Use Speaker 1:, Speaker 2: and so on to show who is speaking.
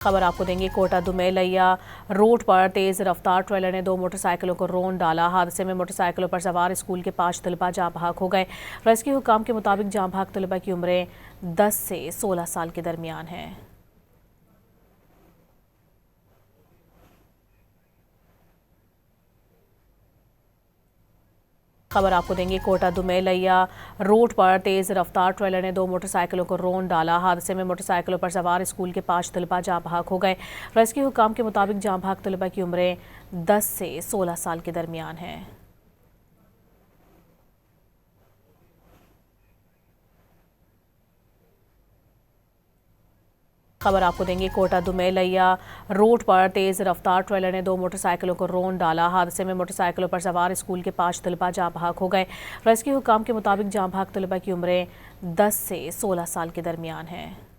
Speaker 1: खबर आपको देंगे। कोटा दुमेलैया रोड पर तेज रफ्तार ट्रेलर ने 2 मोटरसाइकिलों को रौंद डाला। हादसे में मोटरसाइकिलों पर सवार स्कूल के 5 तलबा जाँ बहक हो गए। रेस्क्यू हुकाम के मुताबिक जाँ बहक तलबा की उम्रें 10 से 16 साल के दरमियान हैं। खबर आपको देंगे। कोटा दुमेलैया रोड पर तेज रफ्तार ट्रेलर ने 2 मोटरसाइकिलों को रौंद डाला। हादसे में मोटरसाइकिलों पर सवार स्कूल के 5 तलबा जाँ बहक हो गए। रेस्क्यू हुकाम के मुताबिक जाँ बहक तलबा की उम्रें 10 से 16 साल के दरमियान हैं। खबर आपको देंगे। कोटा दुमेलैया रोड पर तेज रफ्तार ट्रेलर ने 2 मोटरसाइकिलों को रौंद डाला। हादसे में मोटरसाइकिलों पर सवार स्कूल के 5 तलबा जाँ बहक हो गए। रेस्क्यू हुकाम के मुताबिक जाँ बहक तलबा की उम्रें 10 से 16 साल के दरमियान हैं।